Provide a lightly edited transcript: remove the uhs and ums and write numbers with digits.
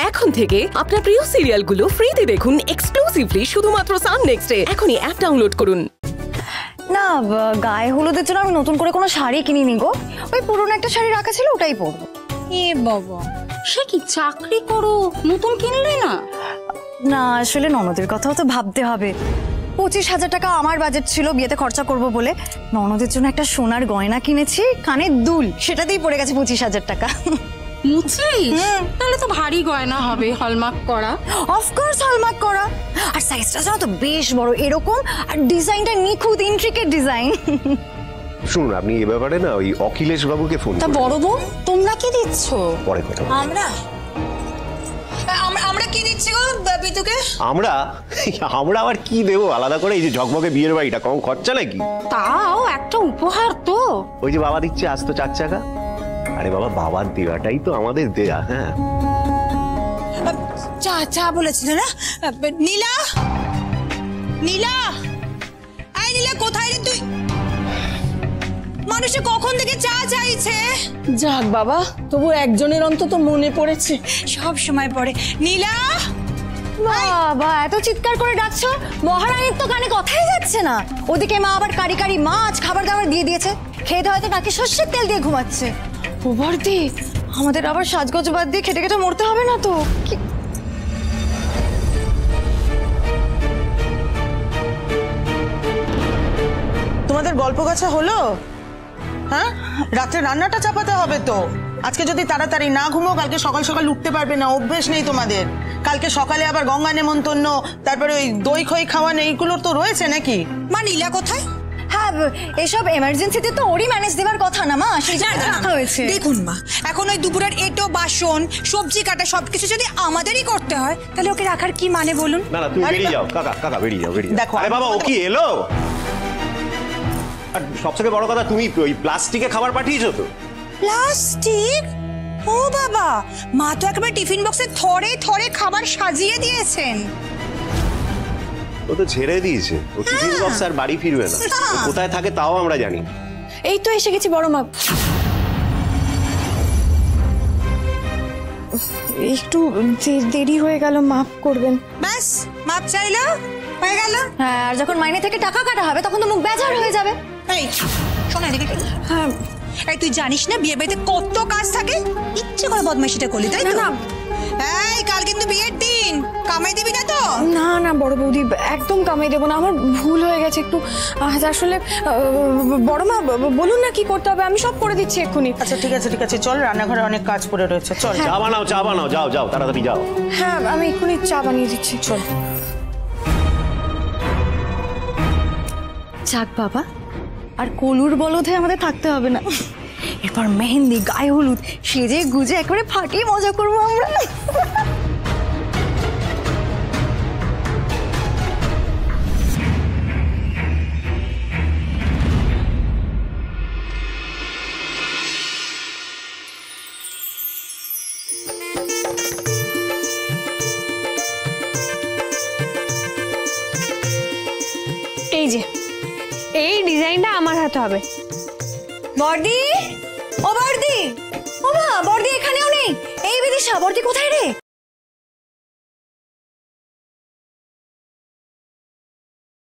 এখন থেকে আপনার প্রিয় সিরিয়ালগুলো ফ্রিতে দেখুন এক্সক্লুসিভলি শুধুমাত্র সান নেক্সটে। এখনই অ্যাপ ডাউনলোড করুন। না, গায়ে হলুদের জন্য আমি নতুন করে কোনো শাড়ি কিনিনি গো। ওই পুরনো একটা শাড়ি রাখা ছিল, ওটাই পরবো। এ বাবা, সে কি চাকরি করো, নতুন কিনলে না? না, আসলে ননদের কথাও তো ভাবতে হবে। 25,000 টাকা আমার বাজেট ছিল বিয়েতে খরচা করব বলে। ননদের জন্য একটা সোনার গয়না কিনেছি, কানের দুল, সেটাতেই পড়ে গেছে 25,000 টাকা। 25? তাহলে তো ভারী গয়না হবে, হলমার্ক করা। অফকোর্স হলমার্ক করা। আর সাইজটা জানো তো বেশ বড় এরকম, আর ডিজাইনটা নিখুঁত, ইন্ট্রিকেট ডিজাইন। শুনুন, আপনি এ ব্যাপারে না ওই অখিলেশ বাবুকে ফোন তা বড় বউ তোমরা কি দিচ্ছ? পরে কথা আমরা কি দিচ্ছি গো বিতুকে? আমরা আবার কি দেবো আলাদা করে? এই যে ঝকমকে বিয়ের বাড়িটা কম খরচা নাকি? তাও একটা উপহার তো। ওই যে বাবা দিচ্ছে আজ তো 4 চাকা। আরে বাবা, বাবার দেওয়াটাই তো আমাদের দেয়া। হ্যাঁ, চা চা বলেছিল না? নীলা, নীলা, আই নীলা, কোথায় রে তুই? মানুষে কখন থেকে চা চাইছে। যাক বাবা, তবু একজনের অন্তত মনে পড়েছে। সব সময় পড়ে। নীলা, বাবা এত চিৎকার করে ডাকছো, মহারানীর তো কানে কথাই যাচ্ছে না। ওদিকে মা আবার কারি কারি মাছ খাবার দাবার দিয়ে দিয়েছে, খেতে হয়তো নাকি সর্ষের তেল দিয়ে ঘুমাচ্ছে। ও বর্দি, আমাদের আবার সাজগোজ বাদ দিয়ে খেটে খেটে মরতে হবে না তো? তোমাদের গল্প গাছা হলো? হ্যাঁ, রাত্রে রান্নাটা চাপাতে হবে তো। আজকে যদি তাড়াতাড়ি না ঘুমো, কালকে সকাল সকাল উঠতে পারবে না, অভ্যেস নেই তোমাদের। কালকে সকালে আবার গঙ্গা নেমন্তন্ন, তারপরে ওই দই খই খাওয়ানো, এইগুলো তো রয়েছে নাকি? মা নীলা কোথায়? হ্যাঁ, এসব এমার্জেন্সিতে তো ওরই ম্যানেজ দেওয়ার কথা না মা, সেই জন্য রাখা হয়েছে। দেখুন মা, এখন ওই দুপুরের এটো বাসন সবজি কাটা সবকিছু যদি আমাদেরই করতে হয়, তাহলে ওকে রাখার কি মানে বলুন? না না, তুমি বেরিয়ে যাও কাকা, বেরিয়ে যাও। দেখো, আরে বাবা, ও কি এলো? আর সবথেকে বড় কথা, তুমি ওই প্লাস্টিকে খাবার পাঠিয়েছো তো? প্লাস্টিক? ও বাবা, মা তো একেবারে টিফিন বক্সে থরে থরে খাবার সাজিয়ে দিয়েছেন। ও তো ছেড়ে দিয়েছে, ও টিফিন বক্স আর বাড়ি ফিরবে না। ও কোথায় থাকে তাও আমরা জানি। এই তো এসে গেছি বড় মা। একটু দেরি হয়ে গেল, মাফ করবেন। ব্যাস, মাপ চাইলো, হয়ে গেল। হ্যাঁ, আর যখন মাইনে থেকে টাকা কাটা হবে তখন তো মুখ বেজার হয়ে যাবে। এই শোনা এদিকে। হ্যাঁ, এই তুই জানিস না বিয়ের বাড়িতে কত কাজ থাকে? ইচ্ছে করে বদমাইশিটা করলি, তাই তো? না। এই কাল কিন্তু বিয়ের দিন, কামাই দিবি না তো? না না বড় বৌদি, একদম কামাই দেবো না, আমার ভুল হয়ে গেছে একটু। আসলে বড় মা বলুন না কি করতে হবে, আমি সব করে দিচ্ছি এক্ষুনি। আচ্ছা ঠিক আছে, চল, রান্নাঘরে অনেক কাজ পড়ে রয়েছে, চল। চা বানাও, যাও তাড়াতাড়ি যাও। হ্যাঁ, আমি এক্ষুনি চা বানিয়ে দিচ্ছি, চল। যাক বাবা, আর কলুর বলদে আমাদের থাকতে হবে না। এরপর মেহেন্দি, গায়ে হলুদ, সেজে গুজে একেবারে ফাটিয়ে মজা করবো আমরা। এই যে এই ডিজাইনটা আমার হাতে হবে। বর্দি, ও বর্দি, ও মা, বর্দি এখানেও নেই। এই বিদিশা, বর্দি কোথায় রে?